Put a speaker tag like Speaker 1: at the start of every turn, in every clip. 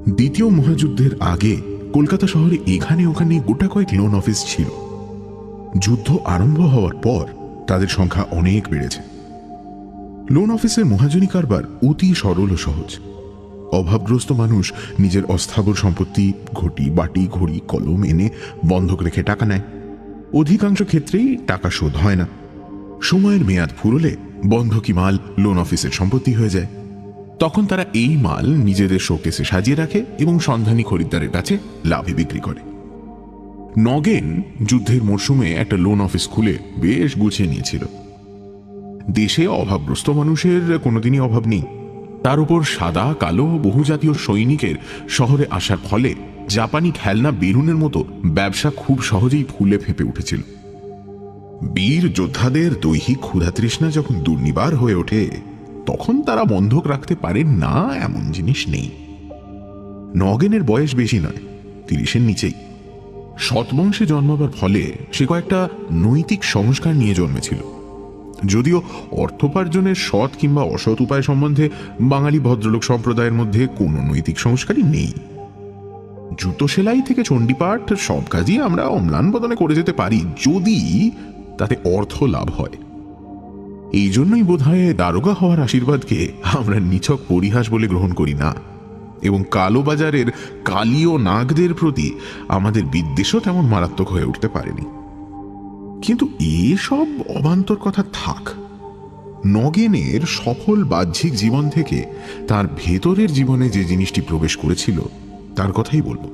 Speaker 1: দ্বিতীয় মহাযুদ্ধের আগে কলকাতা শহরে এখানে ওখানে গোটা কয়েক লোন অফিস ছিল। যুদ্ধ আরম্ভ হওয়ার পর তাদের সংখ্যা অনেক বেড়েছে। লোন অফিসের মহাজনী কারবার অতি সরল ও সহজ। অভাবগ্রস্ত মানুষ নিজের অস্থাবর সম্পত্তি ঘটি বাটি ঘড়ি কলম এনে বন্ধক রেখে টাকা নেয়। অধিকাংশ ক্ষেত্রেই টাকা শোধ হয় না। সময়ের মেয়াদ ফুরলে বন্ধকি মাল লোন অফিসের সম্পত্তি হয়ে যায়। তখন তারা এই মাল নিজেদের শোকেসে সাজিয়ে রাখে এবং সন্ধানী খরিদ্দারের কাছে লাভে বিক্রি করে। নগেন যুদ্ধের মরশুমে একটা লোন অফিস খুলে বেশ গুছিয়ে নিয়েছিল। দেশে অভাবগ্রস্ত মানুষের কোনোদিনই অভাব নেই। তার উপর সাদা কালো বহুজাতীয় সৈনিকের শহরে আসার ফলে জাপানি খেলনা বেলুনের মতো ব্যবসা খুব সহজেই ফুলে ফেঁপে উঠেছিল। বীর যোদ্ধাদের দৈহিক ক্ষুধাতৃষ্ণা যখন দুর্নিবার হয়ে ওঠে তখন তারা বন্ধক রাখতে পারেন না এমন জিনিস নেই। নগেনের বয়স বেশি নয়, 30-এর নিচেই। সৎবংশে জন্মাবার ফলে সে কয়েকটা নৈতিক সংস্কার নিয়ে জন্মেছিল। যদিও অর্থোপার্জনের সৎ কিংবা অসৎ উপায় সম্বন্ধে বাঙালি ভদ্রলোক সম্প্রদায়ের মধ্যে কোনো নৈতিক সংস্কারই নেই। জুতো সেলাই থেকে চণ্ডীপাঠ সব কাজই আমরা অম্লান বদনে করে যেতে পারি যদি তাতে অর্থ লাভ হয়। এই জন্যই বোধহয় দারোগা হওয়ার আশীর্বাদকে আমরা নিছক পরিহাস বলে গ্রহণ করি না, এবং কালোবাজারের কালীয় নাগদের প্রতি আমাদের বিদ্বেষও তেমন মারাত্মক হয়ে উঠতে পারেনি। কিন্তু এসব অবান্তর কথা থাক। নগেনের সফল বাহ্যিক জীবন থেকে তার ভেতরের জীবনে যে জিনিসটি প্রবেশ করেছিল তার কথাই বলবো।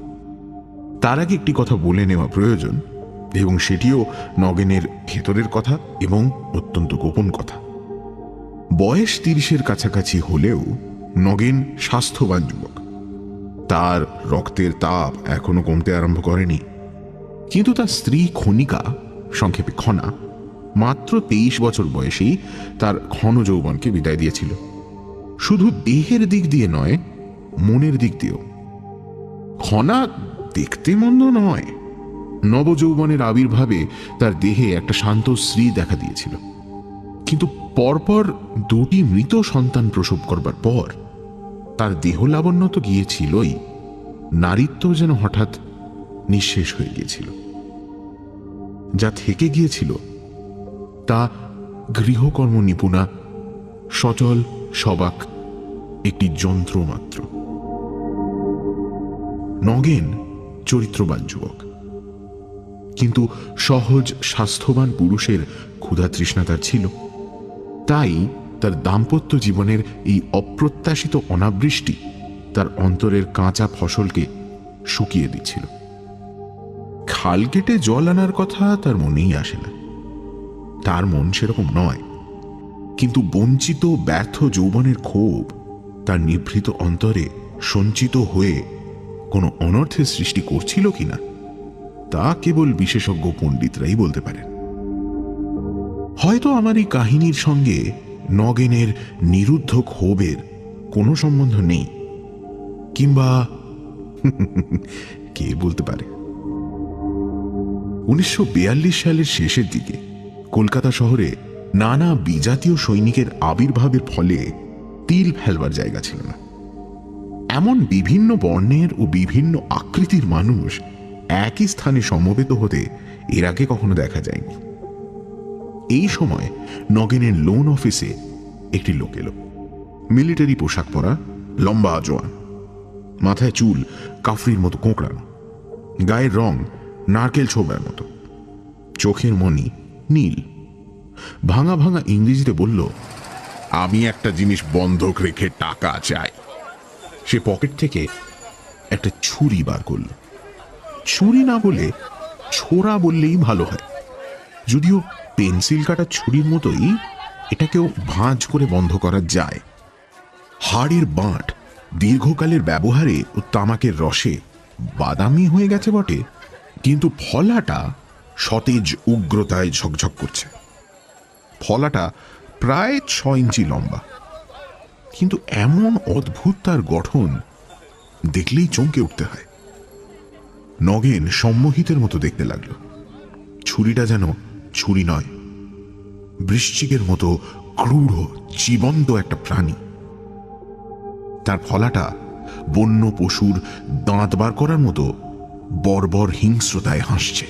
Speaker 1: তার আগে একটি কথা বলে নেওয়া প্রয়োজন, এবং সেটিও নগেনের ভেতরের কথা এবং অত্যন্ত গোপন কথা। বয়স 30-এর কাছাকাছি হলেও নগেন স্বাস্থ্যবান যুবক। তার রক্তের তাপ এখনো কমতে আরম্ভ করেনি। কিন্তু তার স্ত্রী খনিকা, সংক্ষেপে খনা, মাত্র 23 বছর বয়সেই তার ঘন যৌবনকে বিদায় দিয়েছিল। শুধু দেহের দিক দিয়ে নয়, মনের দিক দিয়েও। খনা দেখতে মন্দ নয়। নবযৌবনের আবির্ভাবে তার দেহে একটা শান্ত শ্রী দেখা দিয়েছিল। কিন্তু পরপর 2টি মৃত সন্তান প্রসব করবার পর তার দেহ লাবণ্য তো গিয়েছিলই, নারীত্ব যেন হঠাৎ নিঃশেষ হয়ে গিয়েছিল। যা থেকে গিয়েছিল তা গৃহকর্ম নিপুণা, সচল সবাক একটি যন্ত্র মাত্র। নগেন চরিত্রবান যুবক, কিন্তু সহজ স্বাস্থ্যবান পুরুষের ক্ষুধাতৃষ্ণা তার ছিল। তাই তার দাম্পত্য জীবনের এই অপ্রত্যাশিত অনাবৃষ্টি তার অন্তরের কাঁচা ফসলকে শুকিয়ে দিচ্ছিল। খাল কেটে জল আনার কথা তার মনেই আসে না। তার মন সেরকম নয়। কিন্তু বঞ্চিত ব্যর্থ যৌবনের ক্ষোভ তার নিভৃত অন্তরে সঞ্চিত হয়ে কোনো অনর্থের সৃষ্টি করছিল কিনা তা কেবল বিশেষজ্ঞ পণ্ডিতরাই বলতে পারেন। হয়তো আমার এই কাহিনীর সঙ্গে নগেনের নিরুদ্ধ ক্ষোভের কোনো সম্বন্ধ নেই, কিংবা কে বলতে পারে। 1942 সালের শেষের দিকে কলকাতা শহরে নানা বিজাতীয় সৈনিকের আবির্ভাবের ফলে তিল ফেলবার জায়গা ছিল না। এমন বিভিন্ন বর্ণের ও বিভিন্ন আকৃতির মানুষ একই স্থানে সমবেত হতে এর আগে কখনো দেখা যায়নি। এই সময় নগেনের লোন অফিসে একটি লোক এলো। মিলিটারি পোশাক পরা, লম্বা জোয়ান, মাথায় চুল কাফরির মতো কোঁকড়ানো, গায়ের রং নারকেল ছোবড়ার মতো, চোখের মনি নীল। ভাঙা ভাঙা ইংরেজিতে বলল, আমি একটা জিনিস বন্ধক রেখে টাকা চাই। সে পকেট থেকে একটা ছুরি বার করল। ছুরি না বলে ছোরা বললেই ভালো হয়, যদিও পেন্সিল কাটা ছুরির মতোই এটাকেও ভাঁজ করে বন্ধ করা যায়। হাড়ের বাঁট দীর্ঘকালের ব্যবহারে ও তামাকের রসে বাদামি হয়ে গেছে বটে, কিন্তু ফলাটা সতেজ উগ্রতায় ঝকঝক করছে। ফলাটা প্রায় 6 ইঞ্চি লম্বা, কিন্তু এমন অদ্ভুত তার গঠন, দেখলেই চমকে উঠতে হয়। নগেন সম্মোহিতের মতো দেখতে লাগলো। ছুরিটা যেন ছুরি নয়, বৃশ্চিকের মতো ক্রূর জীবন্ত একটা প্রাণী। তার ফলাটা বন্য পশুর দাঁত বার করার মতো বর্বর হিংস্রতায় হাসছে।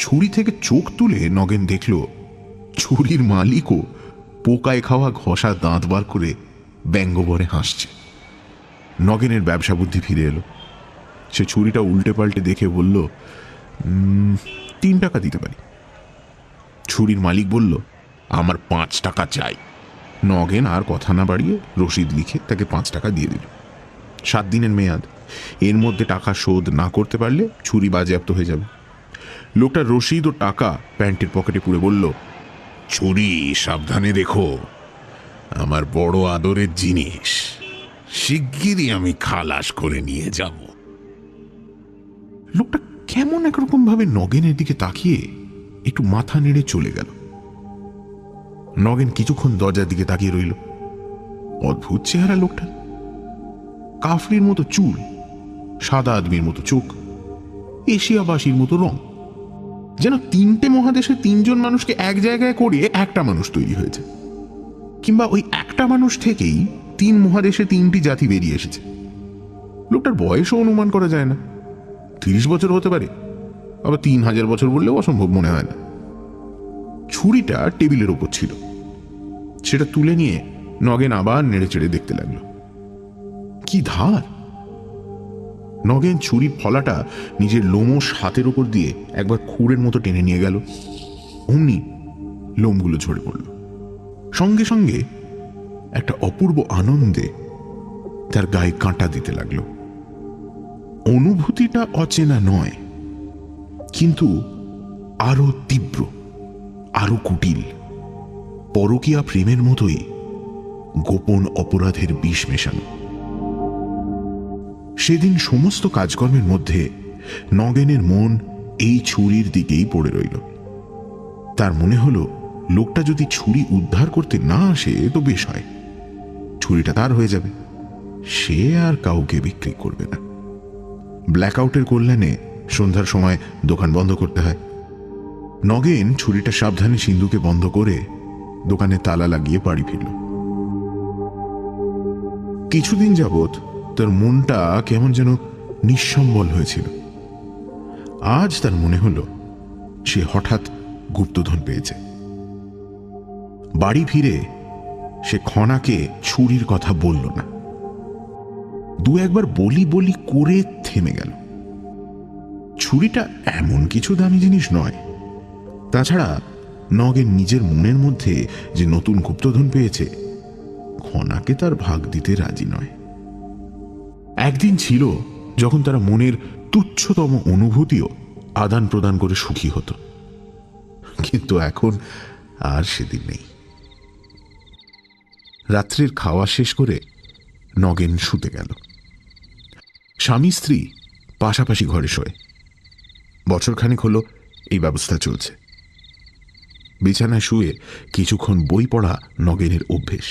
Speaker 1: ছুরি থেকে চোখ তুলে নগেন দেখল ছুরির মালিকও পোকায় খাওয়া ঘষা দাঁত বার করে ব্যঙ্গবরে হাসছে। নগেনের ব্যবসা বুদ্ধি ফিরে এলো। সে ছুরিটা উল্টে পাল্টে দেখে বলল, 3 টাকা দিতে পারি। ছুরির মালিক বলল, আমার 5 টাকা চাই। নগেন আর কথা না বাড়িয়ে রসিদ লিখে তাকে 5 টাকা দিয়ে দিল। 7 দিনের মেয়াদ, এর মধ্যে টাকা শোধ না করতে পারলে ছুরি বাজেয়াপ্ত হয়ে যাবে। লোকটা রসিদ ও টাকা প্যান্টের পকেটে পুরে বলল, ছুরি সাবধানে রেখো, আমার বড় আদরের জিনিস, শিগগিরই আমি খালাস করে নিয়ে যাব। লোকটা কেমন একরকম ভাবে নগেনের দিকে তাকিয়ে একটু মাথা নেড়ে চলে গেল। নগেন কিছুক্ষণ দরজার দিকে তাকিয়ে রইল। অদ্ভুত চেহারা লোকটা, কাফরির মতো চুল, সাদা আদমির মতো চোখ, এশিয়াবাসীর মতো রং, যেন 3টে মহাদেশে 3 জন মানুষকে এক জায়গায় করিয়ে একটা মানুষ তৈরি হয়েছে, কিংবা ওই একটা মানুষ থেকেই 3 মহাদেশে 3টি জাতি বেরিয়ে এসেছে। লোকটার বয়সও অনুমান করা যায় না, 30 বছর হতে পারে, আবার 3000 বছর বললেও অসম্ভব মনে হয় না। ছুরিটা টেবিলের ওপর ছিল, সেটা তুলে নিয়ে নগেন আবার নেড়ে চেড়ে দেখতে লাগলো। কি ধার! নগেন ছুরির ফলাটা নিজের লোমশ হাতের ওপর দিয়ে একবার খুঁড়ের মতো টেনে নিয়ে গেল। অমনি লোমগুলো ঝরে পড়ল। সঙ্গে সঙ্গে একটা অপূর্ব আনন্দে তার গায়ে কাঁটা দিতে লাগলো। অনুভূতিটা অচেনা নয়, কিন্তু আরো তীব্র, আরো কুটিল, পরকীয়া প্রেমের মতোই গোপন অপরাধের বিষ মেশানো। সেদিন সমস্ত কাজকর্মের মধ্যে নগেনের মন এই ছুরির দিকেই পড়ে রইল। তার মনে হলো, লোকটা যদি ছুরি উদ্ধার করতে না আসে তো বেশ হয়, ছুরিটা তার হয়ে যাবে, সে আর কাউকে বিক্রি করবে না। ব্ল্যাকআউটের কল্যাণে সন্ধ্যার সময় দোকান বন্ধ করতে হয়। নগেন ছুরিটা সাবধানে সিন্ধুকে বন্ধ করে দোকানে তালা লাগিয়ে বাড়ি ফিরল। কিছুদিন যাবৎ তার মনটা কেমন যেন নিঃসম্বল হয়েছিল। আজ তার মনে হলো সে হঠাৎ গুপ্তধন পেয়েছে। বাড়ি ফিরে সে খনাকে ছুরির কথা বলল না। 2-1 বলি বলি করে থেমে গেল। ছুরিটা এমন কিছু দামি জিনিস নয়। তাছাড়া নগেন নিজের মনের মধ্যে যে নতুন গুপ্তধন পেয়েছে, খনাকে তার ভাগ দিতে রাজি নয়। একদিন ছিল যখন তারা মনের তুচ্ছতম অনুভূতিও আদান প্রদান করে সুখী হতো, কিন্তু এখন আর সেদিন নেই। রাত্রির খাওয়া শেষ করে নগেন শুতে গেল। স্বামী স্ত্রী পাশাপাশি ঘরে শোয়। বছরখানেক হলো এই ব্যবস্থা চলছে। বিছানায় শুয়ে কিছুক্ষণ বই পড়া নগেনের অভ্যেস,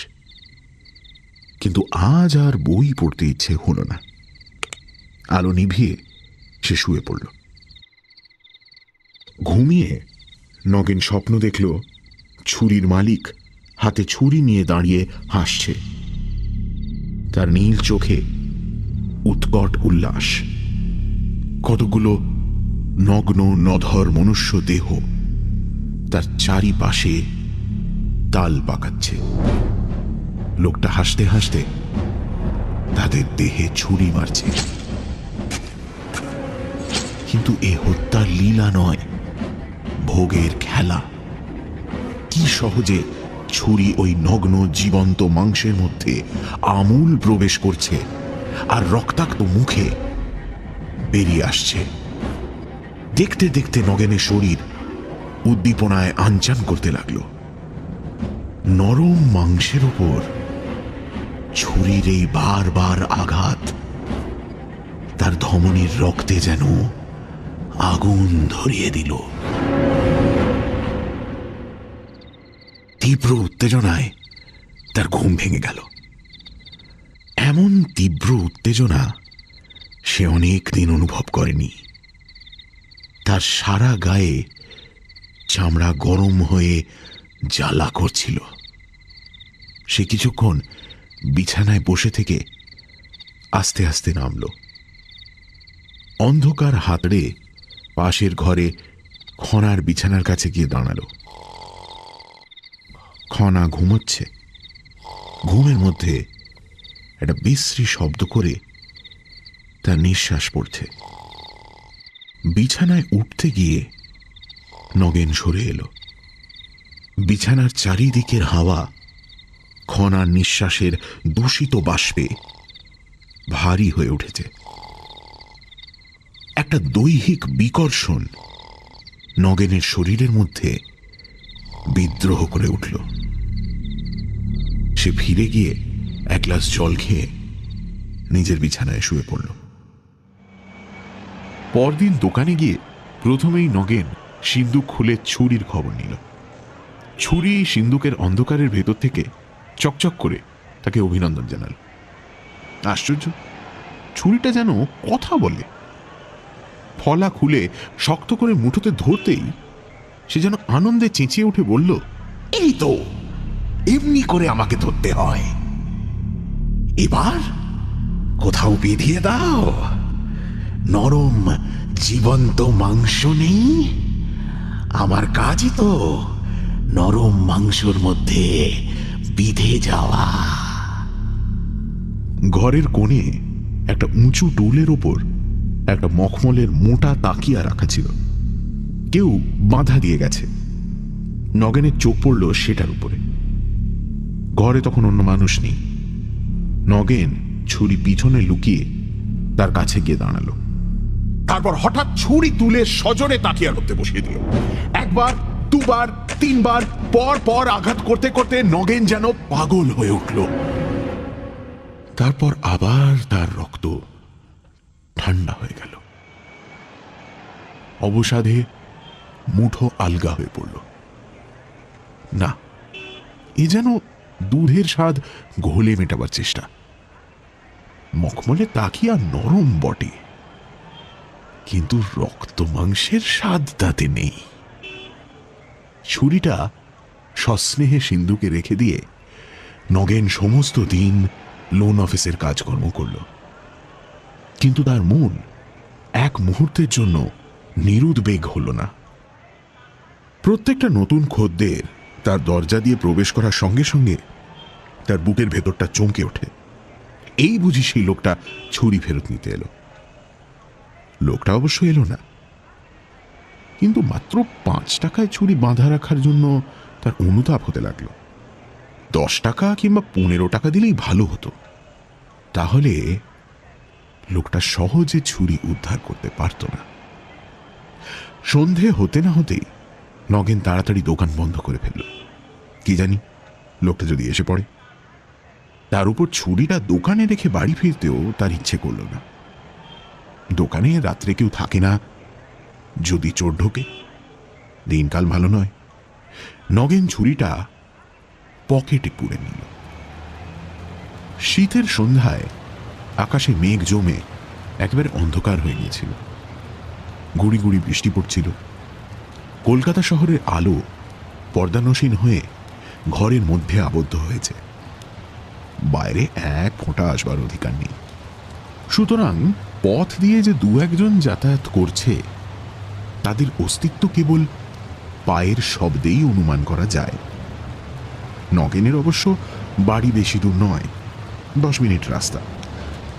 Speaker 1: কিন্তু আজ আর বই পড়তে ইচ্ছে হলো না। আলো নিভিয়ে সে শুয়ে পড়ল। ঘুমিয়ে নগেন স্বপ্ন দেখল ছুরির মালিক হাতে ছুরি নিয়ে দাঁড়িয়ে হাসছে। তার নীল চোখে উৎকট উল্লাস। কতগুলো নগ্ন নধর মনুষ্য দেহ তার চারিপাশে তাল পাকাচ্ছে। লোকটা হাসতে হাসতে তাদের দেহে ছুরি মারছে। কিন্তু এ হত্যা লীলা নয়, ভোগের খেলা। কি সহজে ছুরি ওই নগ্ন জীবন্ত মাংসের মধ্যে আমূল প্রবেশ করছে আর রক্তাক্ত মুখে বেরিয়ে আসছে। দেখতে দেখতে নগেনের শরীর উদ্দীপনায় আনচান করতে লাগলো। নরম মাংসের উপর ছুরির এই বারবার আঘাত তার ধমনীর রক্তে যেন আগুন ধরিয়ে দিল। তীব্র উত্তেজনায় তার ঘুম ভেঙে গেল। এমন তীব্র উত্তেজনা সে অনেক দিন অনুভব করেনি। তার সারা গায়ে চামড়া গরম হয়ে জ্বালা করছিল। সে কিছুক্ষণ বিছানায় বসে থেকে আস্তে আস্তে নামল। অন্ধকার হাতড়ে পাশের ঘরে খনার বিছানার কাছে গিয়ে দাঁড়ালো। খনা ঘুমোচ্ছে। ঘুমের মধ্যে একটা বিশ্রী শব্দ করে তার নিঃশ্বাস পড়ছে। বিছানায় উঠতে গিয়ে নগেন সরে এলো। বিছানার চারিদিকের হাওয়া খনার নিঃশ্বাসের দূষিত বাষ্পে ভারী হয়ে উঠেছে। একটা দৈহিক বিকর্ষণ নগেনের শরীরের মধ্যে বিদ্রোহ করে উঠল। সে ফিরে গিয়ে এক গ্লাস জল খেয়ে নিজের বিছানায় শুয়ে পড়ল। পরদিন দোকানে গিয়ে প্রথমেই নগেন সিন্দুক খুলে ছুরির খবর নিল। ছুরি সিন্দুকের অন্ধকারের ভেতর থেকে চকচক করে তাকে অভিনন্দন জানাল। আশ্চর্য, ছুরিটা যেন কথা বলে। ফলা খুলে শক্ত করে মুঠোতে ধরতেই সে যেন আনন্দে চেঁচিয়ে উঠে বলল, এই তো এমনি করে আমাকে ধরতে হয়, এবার কোথাও বেঁধিয়ে দাও। নরম জীবন্ত মাংস নেই, আমার কাজই তো নরম মাংসর মধ্যে বিধে যাওয়া। ঘরের কোণে একটা উঁচু টুলের ওপর একটা মখমলের মোটা তাকিয়া রাখা ছিল। কেউ বাধা দিয়ে গেছে। নগেনের চোখ পড়ল সেটার উপরে। ঘরে তখন অন্য মানুষ নেই। নগেন ছুরি পিছনে লুকিয়ে তার কাছে গিয়ে দাঁড়ালো। তারপর হঠাৎ ছুরি তুলে সজোরে তাকিয়ার মধ্যে বসিয়ে দিল। একবার, দুবার, তিনবার পর পর আঘাত করতে করতে নগেন যেন পাগল হয়ে উঠল। তারপর আবার তার রক্ত ঠান্ডা হয়ে গেল। অবসাদে মুঠো আলগা হয়ে পড়ল। না, এ যেন দুধের স্বাদ ঘোলে মেটাবার চেষ্টা। মখমলে তাকিয়া নরম বটে, কিন্তু রক্ত মাংসের স্বাদ তাতে নেই। ছুরিটা সস্নেহে সিন্ধুকে রেখে দিয়ে নগেন সমস্ত দিন লোন অফিসের কাজকর্ম করল। কিন্তু তার মন এক মুহূর্তের জন্য নিরুদ্বেগ হল না। প্রত্যেকটা নতুন খদ্দের তার দরজা দিয়ে প্রবেশ করার সঙ্গে সঙ্গে তার বুকের ভেতরটা চমকে ওঠে। এই বুঝি সেই লোকটা ছুরি ফেরত নিতে এলো। লোকটা অবশ্য এলো না, কিন্তু মাত্র 5 টাকায় ছুরি বাঁধা রাখার জন্য তার অনুতাপ হতে লাগলো। 10 টাকা কিংবা 15 টাকা দিলেই ভালো হতো, তাহলে লোকটা সহজে ছুরি উদ্ধার করতে পারত না। সন্ধে হতে না হতেই নগেন তাড়াতাড়ি দোকান বন্ধ করে ফেলল। কি জানি লোকটা যদি এসে পড়ে। তার উপর ছুরিটা দোকানে রেখে বাড়ি ফিরতেও তার ইচ্ছে করল না। দোকানে রাত্রে কেউ থাকে না, যদি চোর ঢোকে। দিনকাল ভালো নয়। নগেন ছুরিটা পকেটে পুরে নিল। শীতের সন্ধ্যায় আকাশে মেঘ জমে একেবারে অন্ধকার হয়ে গিয়েছিল। গুড়ি গুড়ি বৃষ্টি পড়ছিল। কলকাতা শহরের আলো পর্দানসীন হয়ে ঘরের মধ্যে আবদ্ধ হয়েছে। বাইরে এক ফোঁটা আসবার অধিকার নেই। সুতরাং পথ দিয়ে যে দু একজন যাতায়াত করছে, তাদের অস্তিত্ব কেবল পায়ের শব্দেই অনুমান করা যায়। নগেনের অবশ্য বাড়ি বেশি দূর নয়, 10 মিনিট রাস্তা।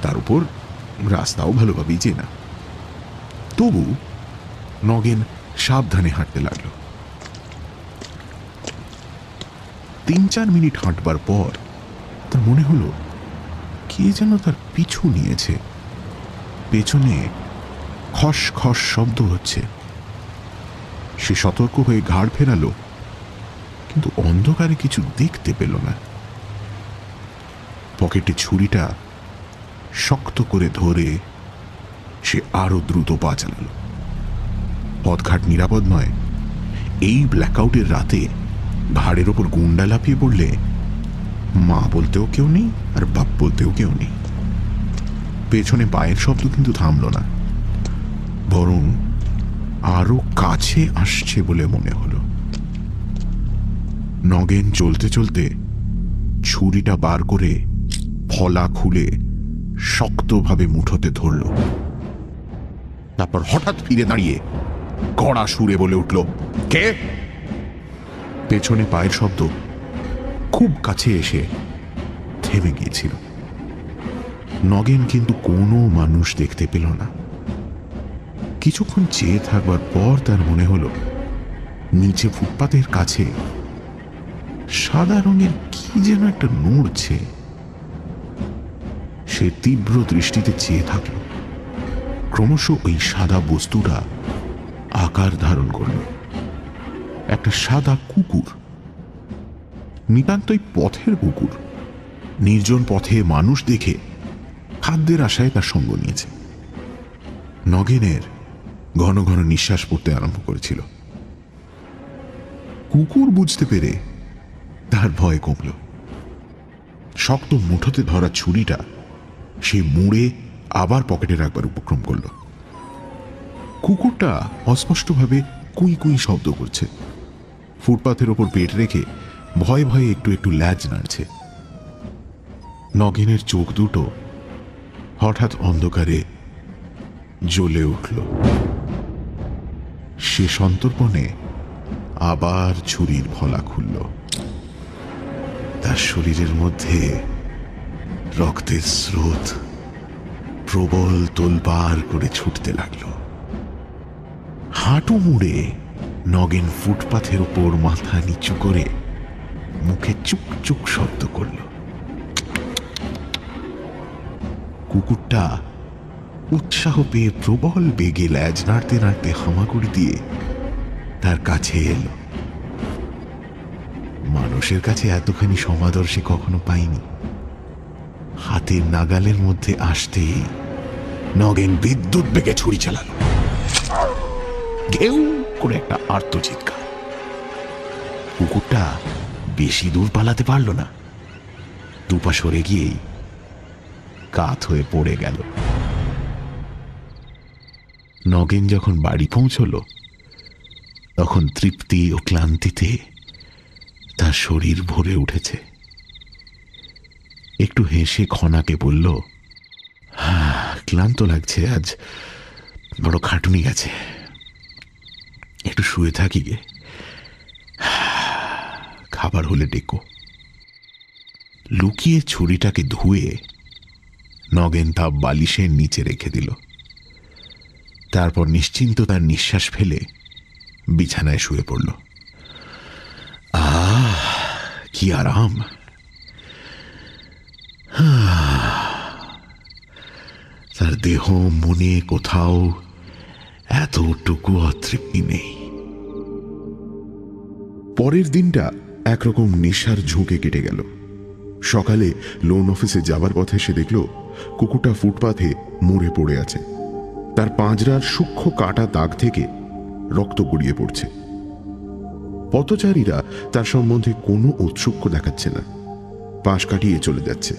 Speaker 1: তার উপর রাস্তাও ভালোভাবেই চেনা। তবু নগেন সাবধানে হাঁটতে লাগল। 3-4 মিনিট হাঁটবার পর তার মনে হলো কে যেন তার পিছু নিয়েছে। পেছনে খস খস শব্দ হচ্ছে। সে সতর্ক হয়ে ঘাড় ফেরালো, কিন্তু অন্ধকারে কিছু দেখতে পেল না। পকেটে ছুরিটা শক্ত করে ধরে সে আরো দ্রুত পা চালাল। পথঘাট নিরাপদ নয়। এই ব্ল্যাকআউটের রাতে ঘাড়ের ওপর গুন্ডা লাফিয়ে পড়লে মা বলতেও কেউ নেই, আর বাপ বলতেও কেউ নেই। পেছনে পায়ের শব্দ কিন্তু থামল না, বরং আরো কাছে আসছে বলে মনে হলো। নগেন চলতে চলতে ছুরিটা বার করে ফলা খুলে শক্তভাবে মুঠোতে ধরল। তারপর হঠাৎ ফিরে দাঁড়িয়ে কড়া সুরে বলে উঠল, কে? পেছনে পায়ের শব্দ খুব কাছে এসে থেমে গিয়েছিল। নগেন কিন্তু কোনো মানুষ দেখতে পেল না। কিছুক্ষণ চেয়ে থাকবার পর তার মনে হলো নিচে ফুটপাতের কাছে সাদা রঙের কি যেন একটা নড়ছে। সে তীব্র দৃষ্টিতে চেয়ে থাকল। ক্রমশ ওই সাদা বস্তুটা আকার ধারণ করল একটা সাদা কুকুর। নিতান্তই পথের কুকুর। নির্জন পথে মানুষ দেখে খাদ্যের আশায় তার সঙ্গ নিয়েছে। নগেনের ঘন ঘন নিঃশ্বাস পড়তে আরম্ভ করেছিল। কুকুর বুঝতে পেরে তার ভয় কমল। শক্ত মুঠোতে ধরা ছুরিটা সে মুড়ে আবার পকেটে রাখবার উপক্রম করল। কুকুরটা অস্পষ্টভাবে কুই কুই শব্দ করছে। ফুটপাথের ওপর পেট রেখে ভয়ে ভয়ে একটু একটু ল্যাজ নাড়ছে। নগেনের চোখ দুটো হঠাৎ অন্ধকারে জ্বলে উঠল। সে সন্তর্পণে আবার ছুরির ফলা খুলল। তার শরীরের মধ্যে রক্তের স্রোত প্রবল তোলপাড় করে ছুটতে লাগল। হাঁটু মুড়ে নগেন ফুটপাথের উপর মাথা নিচু করে মুখে চুক চুক শব্দ করল। কুকুরটা উৎসাহ পেয়ে প্রবল বেগে ল্যাজ নাড়তে নাড়তে হামাগুড়ি দিয়ে তার কাছে এলো। মানুষের কাছে এতখানি সমাদর সে কখনো পায়নি। হাতের নাগালের মধ্যে আসতেই নগেন বিদ্যুৎ বেগে ছুরি চালালো। ঘেউ করে একটা আর্তচিৎকার। কুকুরটা বেশি দূর পালাতে পারল না। দুপা সরে গিয়েই কাত হয়ে পড়ে গেল। নগেন যখন বাড়ি পৌঁছল তখন তৃপ্তি ও ক্লান্তিতে তার শরীর ভরে উঠেছে। একটু হেসে খনাকে বলল, ক্লান্ত লাগছে, আজ বড় খাটুনি গেছে, একটু শুয়ে থাকি গে, খাবার হলে ডেকো। লুকিয়ে ছুরিটাকে ধুয়ে নগেন তা বালিশের নিচে রেখে দিল। তারপর নিশ্চিন্ত তার নিঃশ্বাস ফেলে বিছানায় শুয়ে পড়ল। কি আরাম! তার দেহ মনে কোথাও এতটুকু অতৃপ্তি নেই। পরের দিনটা একরকম নেশার ঝুঁকে কেটে গেল। সকালে লোন অফিসে যাবার পথে সে দেখল কুকুরটা ফুটপাথে মরে পড়ে আছে। তার পাঁজরার সূক্ষ্ম কাটা দাগ থেকে রক্ত গড়িয়ে পড়ছে। পথচারীরা তার সম্বন্ধে কোনো ঔৎসুক্য দেখাচ্ছে না, পাশ কাটিয়ে চলে যাচ্ছে।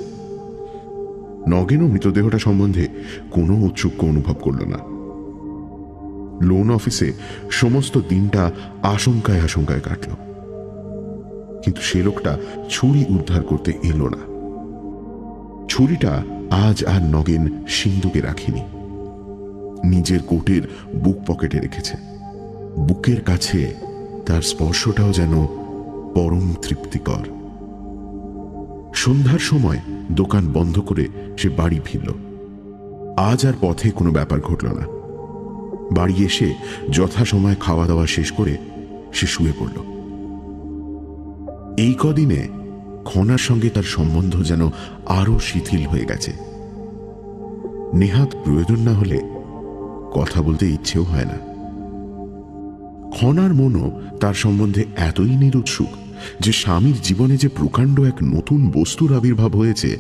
Speaker 1: নগেনও মৃতদেহটা সম্বন্ধে কোনো ঔৎসুক্য অনুভব করল না। লোন অফিসে সমস্ত দিনটা আশঙ্কায় আশঙ্কায় কাটল। কিন্তু সে লোকটা ছুরি উদ্ধার করতে এলো না। ছুরিটা আজ আর নগেন সিন্ধুকে রাখিনি, নিজের কোটের বুক পকেটে রেখেছে। বুকের কাছে তার স্পর্শটাও যেন পরম তৃপ্তিকর। সন্ধ্যার সময় দোকান বন্ধ করে সে বাড়ি ফিরল। আজ আর পথে কোনো ব্যাপার ঘটল না। বাড়ি এসে যথাসময় খাওয়া দাওয়া শেষ করে সে শুয়ে পড়ল। এই কদিনে খনার সঙ্গে তার সম্বন্ধ যেন আরো শিথিল হয়ে গেছে। নেহাত প্রয়োজন না হলে কথা বলতে ইচ্ছেও হয় না। খনার মনও তার সম্বন্ধে এতই নিরুৎসুক যে স্বামীর জীবনে যে প্রকাণ্ড এক নতুন বস্তুর আবির্ভাব হয়েছে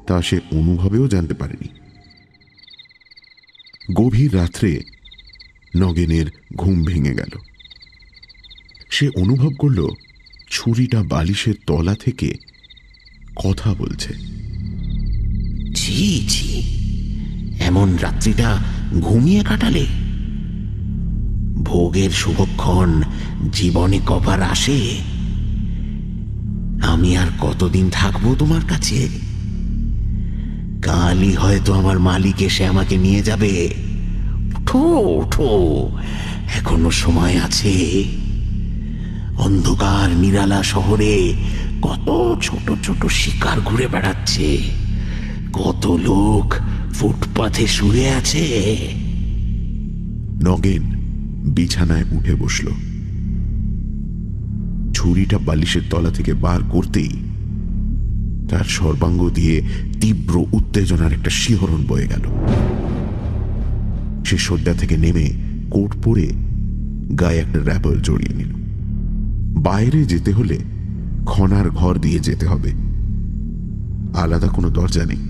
Speaker 1: তা সে অনুভবেও জানতে পারেনি। গভীর রাত্রে নগেনের ঘুম ভেঙে গেল। সে অনুভব করল ছুরিটা বালিশের তলা থেকে কথা বলছে।
Speaker 2: ছি ছি, এমন রাত্রিটা ঘুমিয়ে কাটালে? ভোগের শুভক্ষণ জীবনে কবার আসে? আমি আর কতদিন থাকবো তোমার কাছে? কালই হয়তো আমার মালিক এসে আমাকে নিয়ে যাবে। ওঠো ওঠো, এখনো সময় আছে। অন্ধকার নিরালা শহরে কত ছোট ছোট শিকার ঘুরে বেড়াচ্ছে, কত লোক ফুটপাথে শুয়ে আছে।
Speaker 1: নগেন বিছানায় উঠে বসল। ছুরিটা বালিশের তলা থেকে বার করতেই তার সর্বাঙ্গ দিয়ে তীব্র উত্তেজনার একটা শিহরণ বয়ে গেল। সে শয্যা থেকে নেমে কোট পরে গায়ে একটা র্যাপার জড়িয়ে নিল। বাইরে যেতে হলে খনার ঘর দিয়ে যেতে হবে, আলাদা কোনো দরজা নেই।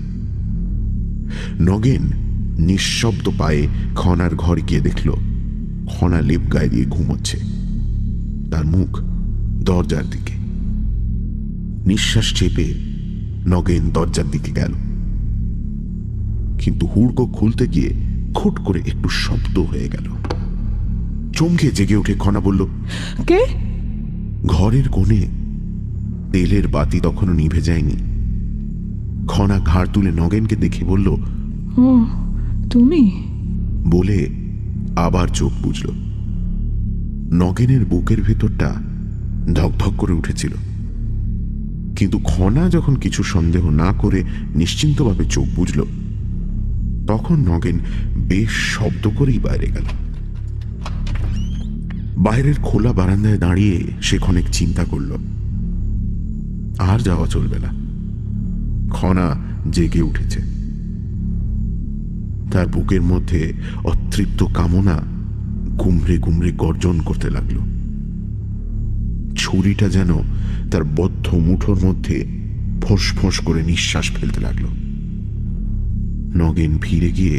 Speaker 1: নগেন নিঃশব্দ পায়ে খনার ঘর গিয়ে দেখল খনা লেপ গায়ে দিয়ে ঘুমোচ্ছে, তার মুখ দরজার দিকে। নিঃশ্বাস চেপে নগেন দরজার দিকে গেল, কিন্তু হুড়কো খুলতে গিয়ে খুট করে একটু শব্দ হয়ে গেল। চমকে জেগে উঠে খনা বলল,
Speaker 3: কে?
Speaker 1: ঘরের কোণে তেলের বাতি তখনও নিভে যায়নি। খনা ঘাড় তুলে নগেনকে দেখে বলল,
Speaker 3: ও তুমি?
Speaker 1: বলে আবার চোখ বুঝল। নগেনের বুকের ভেতরটা ধকধক করে উঠেছিল, কিন্তু খনা যখন কিছু সন্দেহ না করে নিশ্চিন্তভাবে চোখ বুঝল, তখন নগেন বেশ শব্দ করেই বাইরে গেল। বাইরের খোলা বারান্দায় দাঁড়িয়ে সে ক্ষণিক চিন্তা করল, আর যাওয়া চলবে না। খনা জেগে উঠেছে, তার বুকের মধ্যে অতৃপ্ত কামনা গুমড়ে গুমড়ে গর্জন করতে লাগল। ছুরিটা যেন তার বদ্ধ মুঠোর মধ্যে ফোঁস ফোঁস করে নিঃশ্বাস ফেলতে লাগল। নগেন ফিরে গিয়ে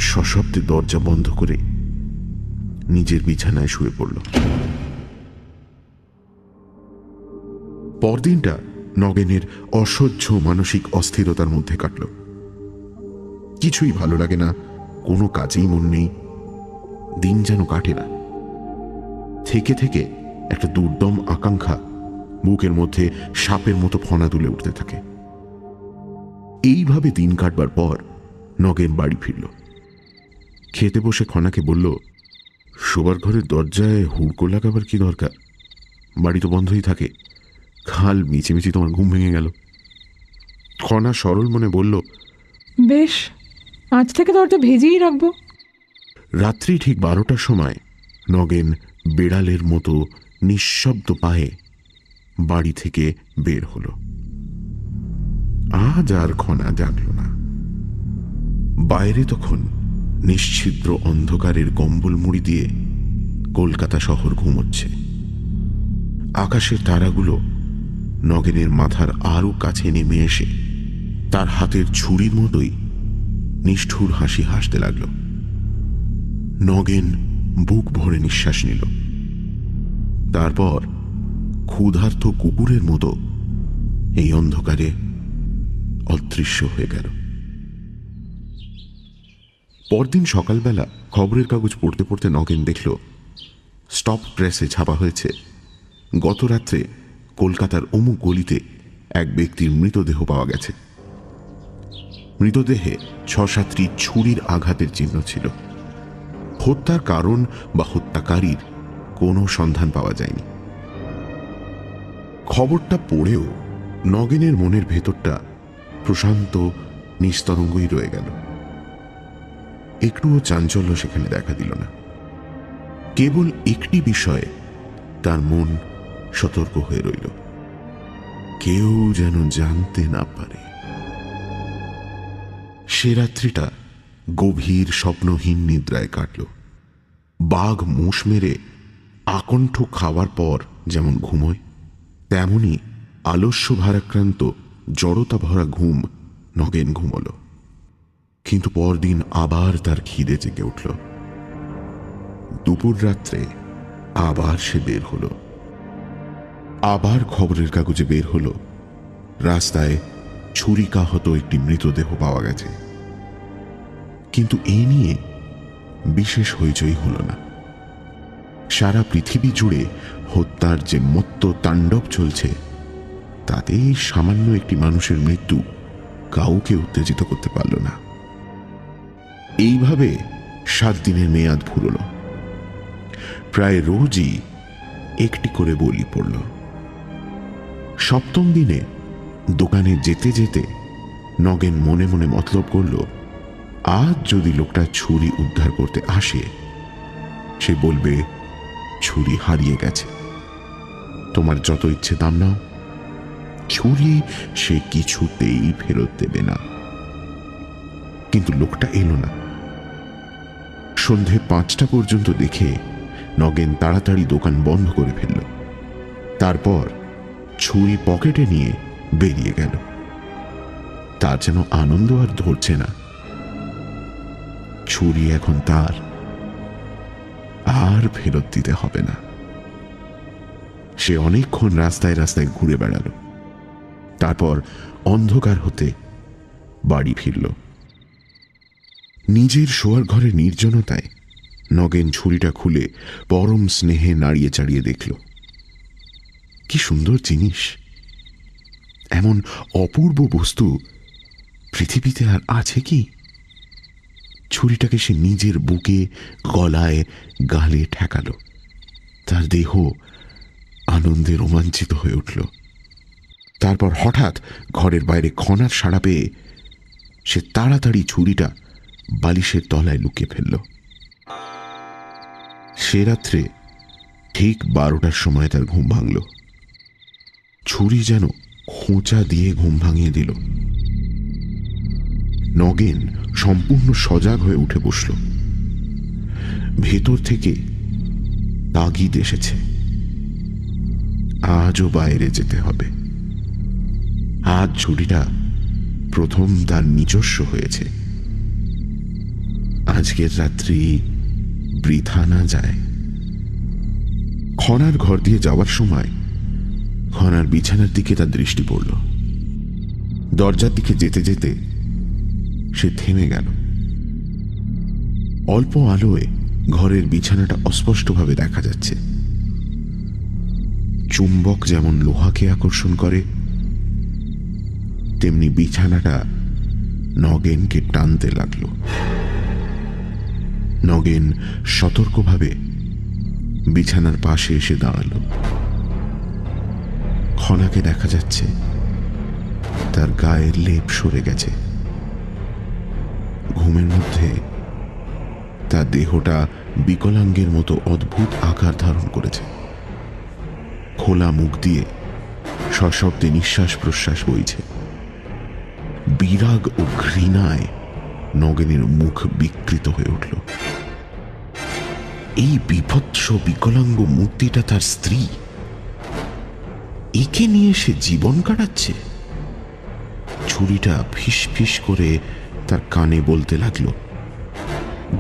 Speaker 1: সশব্দে দরজা বন্ধ করে নিজের বিছানায় শুয়ে পড়ল। পরদিনটা নগেনের অসহ্য মানসিক অস্থিরতার মধ্যে কাটল। কিছুই ভালো লাগে না, কোনো কাজেই মন নেই, দিন যেন কাটে না। থেকে থেকে একটা দুর্দম আকাঙ্ক্ষা বুকের মধ্যে সাপের মতো ফনা তুলে উঠতে থাকে। এইভাবে দিন কাটবার পর নগেন বাড়ি ফিরল। খেতে বসে খনাকে বলল, শোবার ঘরের দরজায় হুড়কো লাগাবার কি দরকার? বাড়ি তো বন্ধই থাকে, খাল মিচেমিচি তোমার ঘুম ভেঙে গেল। খনা সরল মনে বলল,
Speaker 3: বেশ, আজ থেকে দরজা ভেজেই রাখবো।
Speaker 1: রাত্রি ঠিক 12টার সময় নগেন বেড়ালের মতো নিঃশব্দ পায়ে বাড়ি থেকে বের হল। আজ আর খনা জাগল না। বাইরে তখন নিশ্ছিদ্র অন্ধকারের কম্বল মুড়ি দিয়ে কলকাতা শহর ঘুমোচ্ছে। আকাশের তারাগুলো নগেনের মাথার আরো কাছে নেমে এসে তার হাতের ছুরির মতোই নিষ্ঠুর হাসি হাসতে লাগল। নগেন বুক ভরে নিঃশ্বাস নিল, তারপর ক্ষুধার্ত কুকুরের মতো এই অন্ধকারে অদৃশ্য হয়ে গেল। পরদিন সকালবেলা খবরের কাগজ পড়তে পড়তে নগেন দেখল স্টপ প্রেসে ছাপা হয়েছে, গত রাত্রে কলকাতার অমুক গলিতে এক ব্যক্তির মৃতদেহ পাওয়া গেছে। মৃতদেহে 6-7টি ছুরির আঘাতের চিহ্ন ছিল। হত্যার কারণ বা হত্যাকারীর কোনো সন্ধান পাওয়া যায়নি। খবরটা পড়েও নগেনের মনের ভেতরটা প্রশান্ত নিস্তরঙ্গই রয়ে গেল। একটুও চাঞ্চল্য সেখানে দেখা দিল না। কেবল একটি বিষয়ে তার মন সতর্ক হয়ে রইল, কেউ যেন জানতে না পারে। সে রাত্রিটা গভীর স্বপ্নহীন নিদ্রায় কাটল। বাঘ মুষ মেরে আকণ্ঠ খাওয়ার পর যেমন ঘুমোয়, তেমনি আলস্য ভারাক্রান্ত জড়তা ভরা ঘুম নগেন ঘুমল। কিন্তু পরদিন আবার তার খিদে জেগে উঠল। দুপুর রাত্রে আবার সে বের হল। আবার খবরের কাগজে বের হল, রাস্তায় ছুরিকাহত একটি মৃতদেহ পাওয়া গেছে। কিন্তু এই নিয়ে বিশেষ হইচই হল না। সারা পৃথিবী জুড়ে হত্যার যে মত্ত তাণ্ডব চলছে, তাতেই সামান্য একটি মানুষের মৃত্যু কাউকে উত্তেজিত করতে পারল না। এইভাবে 7 দিনের মেয়াদ ফুরল। প্রায় রোজই একটি করে বলি পড়ল। 7ম দিনে দোকানে যেতে যেতে নগেন মনে মনে মতলব করল, আজ যদি লোকটা ছুরি উদ্ধার করতে আসে, সে বলবে ছুরি হারিয়ে গেছে, তোমার যত ইচ্ছে দাম নাও, ছুরি সে কিছুতেই ফেরত দেবে না। কিন্তু লোকটা এলো না। সন্ধে 5টা পর্যন্ত দেখে নগেন তাড়াতাড়ি দোকান বন্ধ করে ফেলল। তারপর ছুরি পকেটে নিয়ে বেরিয়ে গেল। তার যেন আনন্দ আর ধরছে না। ছুরি এখন তার, আর ফেরত দিতে হবে না। সে অনেকক্ষণ রাস্তায় রাস্তায় ঘুরে বেড়াল। তারপর অন্ধকার হতে বাড়ি ফিরল। নিজের শোয়ার ঘরের নির্জনতায় নগেন ছুরিটা খুলে পরম স্নেহে নাড়িয়ে চাড়িয়ে দেখল। কি সুন্দর জিনিস! এমন অপূর্ব বস্তু পৃথিবীতে আর আছে কি? ছুরিটাকে সে নিজের বুকে, গলায়, গালে ঠেকাল। তার দেহ আনন্দে রোমাঞ্চিত হয়ে উঠল। তারপর হঠাৎ ঘরের বাইরে খনার সাড়া পেয়ে সে তাড়াতাড়ি ছুরিটা বালিশের তলায় লুকিয়ে ফেলল। সে রাত্রে ঠিক 12টার সময় তার ঘুম ভাঙল। ছুরি যেন খোঁচা দিয়ে ঘুম ভাঙিয়ে দিল। নগেন সম্পূর্ণ সজাগ হয়ে উঠে বসল। ভেতর থেকে তাগিদ এসেছে, আজও বাইরে যেতে হবে। আজ ছুরিটা প্রথম তার নিজস্ব হয়েছে। আজকের রাত্রি বৃথা না যায়। খনার ঘর দিয়ে যাওয়ার সময় খনার বিছানার দিকে তার দৃষ্টি পড়ল। দরজার দিকে যেতে যেতে সে থেমে গেল। অল্প আলোয় ঘরের বিছানাটা অস্পষ্টভাবে দেখা যাচ্ছে। চুম্বক যেমন লোহাকে আকর্ষণ করে, তেমনি বিছানাটা নগেনকে টানতে লাগল। নগেন সতর্কভাবে বিছানার পাশে এসে দাঁড়াল। খনাকে দেখা যাচ্ছে, তার গায়ের লেপ সরে গেছে। ঘুমের মধ্যে তার দেহটা বিকলাঙ্গের মতো অদ্ভুত আকার ধারণ করেছে। খোলা মুখ দিয়ে সশব্দে নিঃশ্বাস প্রশ্বাস বইছে। বিরাগ ও ঘৃণায় নগেনের মুখ বিকৃত হয়ে উঠল। এই বিভৎস বিকলাঙ্গ মূর্তিটা তার স্ত্রী। একে নিয়ে সে জীবন কাটাচ্ছে। ছুরিটা ফিস ফিস করে তার কানে বলতে লাগলো,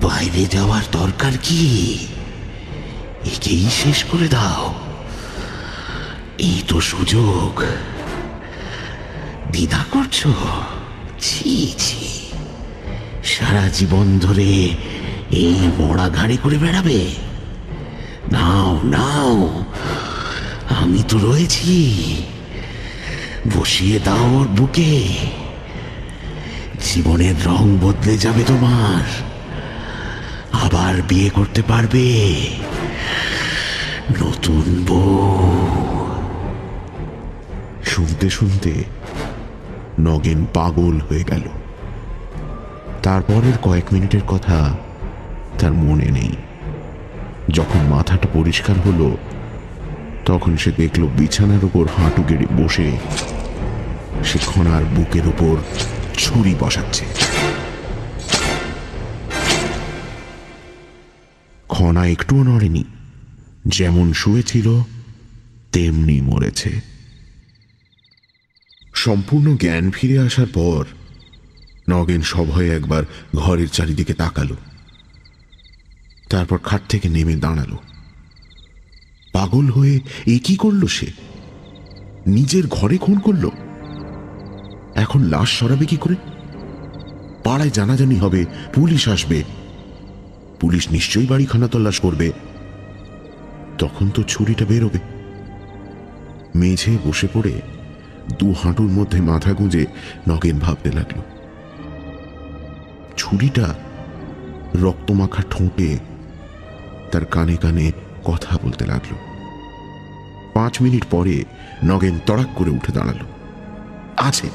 Speaker 2: বাইরে যাওয়ার দরকার কি? একেই শেষ করে দাও। এই তো সুযোগ। দ্বিধা করছো? ছি ছি, সারা জীবন ধরে এই মরা ঘাড়ে করে বেড়াবে? নাও নাও, আমি তো রয়েছি। বসিয়ে দাও ওর বুকে। জীবনের রং বদলে যাবে তোমার। আবার বিয়ে করতে পারবে, নতুন বউ।
Speaker 1: শুনতে শুনতে নগেন পাগল হয়ে গেল। তারপরের কয়েক মিনিটের কথা তার মনে নেই। যখন মাথাটা পরিষ্কার হলো, তখন সে দেখল বিছানার উপর হাঁটু গেড়ে বসে সে খনার বুকের উপর ছুরি বসাচ্ছে। খনা একটুও নড়েনি। যেমন শুয়েছিল তেমনি মরেছে। সম্পূর্ণ জ্ঞান ফিরে আসার পর নগেন সভয়ে একবার ঘরের চারিদিকে তাকালো। তারপর খাট থেকে নেমে দাঁড়ালো। পাগল হয়ে এ কি করলো সে? নিজের ঘরে খুন করলো। এখন লাশ সরাবে কি করে? পাড়ায় জানাজানি হবে, পুলিশ আসবে। পুলিশ নিশ্চয়ই বাড়ি খানা তল্লাশ করবে। তখন তো ছুরিটা বেরোবে। মেঝে বসে পড়ে দু হাঁটুর মধ্যে মাথা গুঁজে নগেন ভাবতে লাগলো। ছুরিটা রক্তমাখা ঠোঁটে তার কানে কানে কথা বলতে লাগলো। 5 মিনিট পরে নগেন তড়াক করে উঠে দাঁড়ালো। আছে,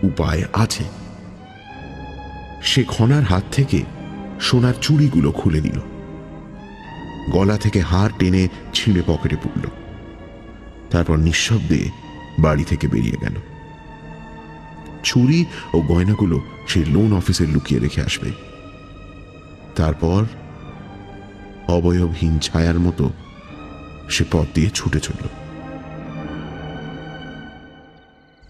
Speaker 1: উপায় আছে। সে খনার হাত থেকে সোনার চুড়িগুলো খুলে দিল, গলা থেকে হার টেনে ছিঁড়ে পকেটে পুরল, তারপর নিঃশব্দে বাড়ি থেকে বেরিয়ে গেল। ছুরি ও গয়নাগুলো সে লোন অফিসে লুকিয়ে রেখে আসবে। তারপর অবয়বহীন ছায়ার মতো সে পথ দিয়ে ছুটে চলল।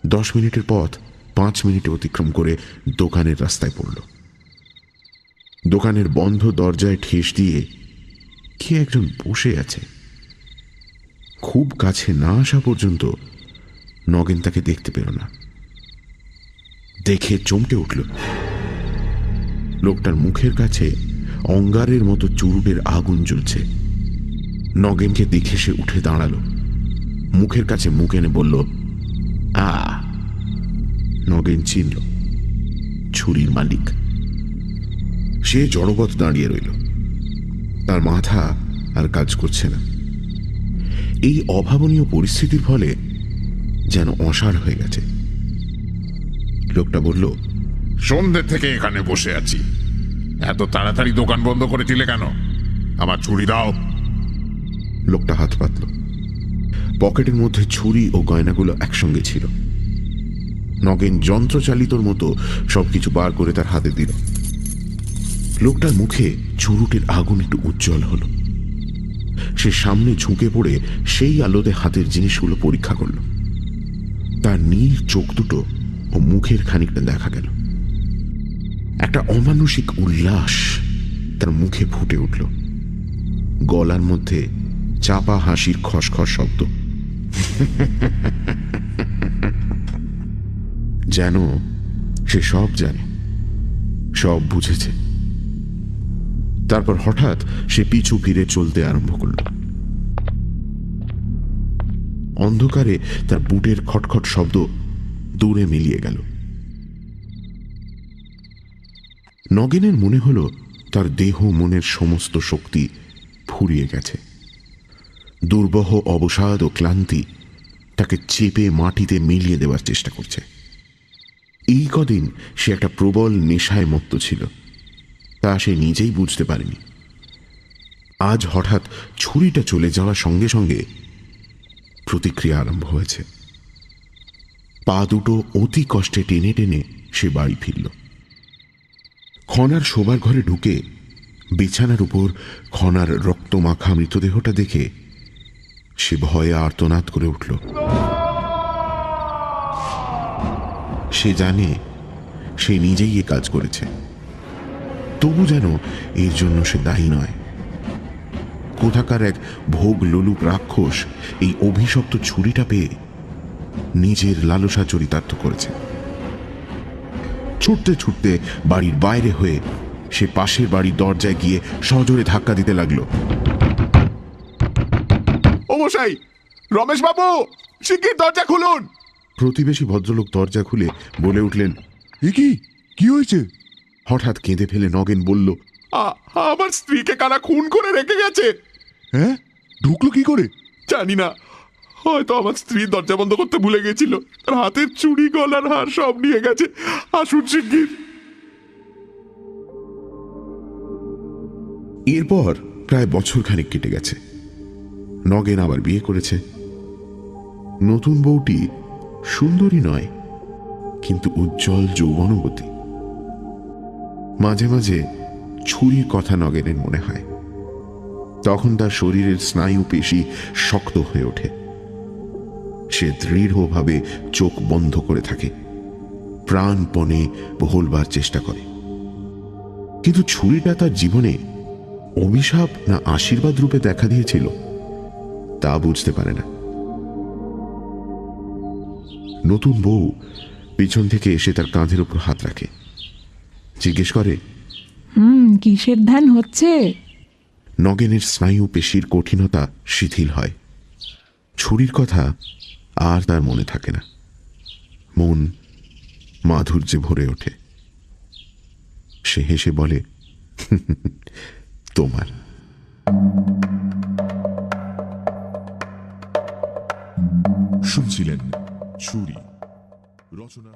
Speaker 1: 10 মিনিটের পথ 5 মিনিটে অতিক্রম করে দোকানের রাস্তায় পড়ল। দোকানের বন্ধ দরজায় ঠেস দিয়ে কে একজন বসে আছে। খুব কাছে না আসা পর্যন্ত নগেন তাকে দেখতে পেল না। দেখে চমকে উঠল। লোকটার মুখের কাছে অঙ্গারের মতো চুরুটের আগুন জ্বলছে। নগেনকে দেখে সে উঠে দাঁড়ালো, মুখের কাছে মুখ এনে বলল, আ। নগেন চিনল ছুরির মালিক। সে জড়বৎ দাঁড়িয়ে রইল, তার মাথা আর কাজ করছে না। এই অভাবনীয় পরিস্থিতির ফলে যেন অসাড় হয়ে গেছে। লোকটা বলল,
Speaker 4: সন্ধ্যে থেকে এখানে বসে আছি, এত তাড়াতাড়ি দোকান বন্ধ করেছিলে কেন? আমার ছুরি দাও।
Speaker 1: লোকটা হাত পাতল। পকেটের মধ্যে ছুরি ও গয়নাগুলো একসঙ্গে ছিল। নগেন যন্ত্রচালিতর মতো সবকিছু বার করে তার হাতে দিল। লোকটার মুখে চুরুটের আগুন একটু উজ্জ্বল হলো। সে সামনে ঝুঁকে পড়ে সেই আলোতে হাতের জিনিসগুলো পরীক্ষা করল। তার নীল চোখ দুটো ও মুখের খানিকটা দেখা গেল। একটা অমানসিক উল্লাস তার মুখে ফুটে উঠল। গলার মধ্যে চাপা হাসির খসখস শব্দ, যেন সে সব জানে, সব বুঝেছে। তারপর হঠাৎ সে পিছু ফিরে চলতে আরম্ভ করল। অন্ধকারে তার বুটের খটখট শব্দ দূরে মিলিয়ে গেল। নগেনের মনে হল তার দেহ মনের সমস্ত শক্তি ফুরিয়ে গেছে। দুর্বহ অবসাদ ও ক্লান্তি তাকে চেপে মাটিতে মিলিয়ে দেওয়ার চেষ্টা করছে। এই কদিন সে একটা প্রবল নেশায় মত্ত ছিল, তা সে নিজেই বুঝতে পারেনি। আজ হঠাৎ ছুরিটা চলে যাওয়ার সঙ্গে সঙ্গে প্রতিক্রিয়া আরম্ভ হয়েছে। পা দুটো অতি কষ্টে টেনে টেনে সে বাড়ি ফিরল। খনার শোবার ঘরে ঢুকে বিছানার উপর খনার রক্তমাখা মৃতদেহটা দেখে সে ভয়ে আর্তনাদ করে উঠল। সে জানে সে নিজেই এ কাজ করেছে, তবু যেন এর জন্য সে দায়ী নয়। কোথাকার এক ভোগ লোলুপ রাক্ষস এই অভিশপ্ত ছুরিটা পেয়ে নিজের লালসা চরিতার্থ করেছে। ছুটতে ছুটতে বাড়ির বাইরে হয়ে সে পাশের বাড়ির দরজায় গিয়ে সজোরে ধাক্কা দিতে লাগলো।
Speaker 4: ও মশাই, রমেশ বাবু, শিগগির দরজা খুলুন।
Speaker 1: প্রতিবেশী ভদ্রলোক দরজা খুলে বলে উঠলেন,
Speaker 4: এ কি হয়েছে?
Speaker 1: হঠাৎ কেঁদে ফেলে নগেন বলল,
Speaker 4: আমার স্ত্রীকে কারা খুন করে রেখে গেছে। হ্যাঁ, ঢুকলো কি করে? জানি না, হয়তো আমার স্ত্রী দরজা বন্ধ করতে ভুলে গেছিল। তার হাতের চুড়ি, গলার হার সব নিয়ে গেছে। আসুন শিগগির।
Speaker 1: এরপর প্রায় বছর খানিক কেটে গেছে। নগেন আবার বিয়ে করেছে। নতুন বউটি সুন্দরী নয়, কিন্তু উজ্জ্বল যৌবনবতী। মাঝে মাঝে ছুরির কথা নগেনের মনে হয়। তখন তার শরীরের স্নায়ু পেশি শক্ত হয়ে ওঠে। সে দৃঢ়ভাবে চোখ বন্ধ করে থাকে, প্রাণপণে বলবার চেষ্টা করে। কিন্তু ছুরিটা তার জীবনে অভিশাপ না আশীর্বাদ রূপে দেখা দিয়েছিল তা বুঝতে পারে না। নতুন বউ পিছন থেকে এসে তার কাঁধের উপর হাত রাখে, জিজ্ঞেস করে,
Speaker 3: কিসের ধ্যান হচ্ছে?
Speaker 1: নগেনের স্নায়ু পেশির কঠিনতা শিথিল হয়। ছুরির কথা আর তার মনে থাকে না। মন মাধুর্যে ভরে ওঠে। সে হেসে বলে, তোমার।
Speaker 4: শুনছিলেন ছুরি, রচনা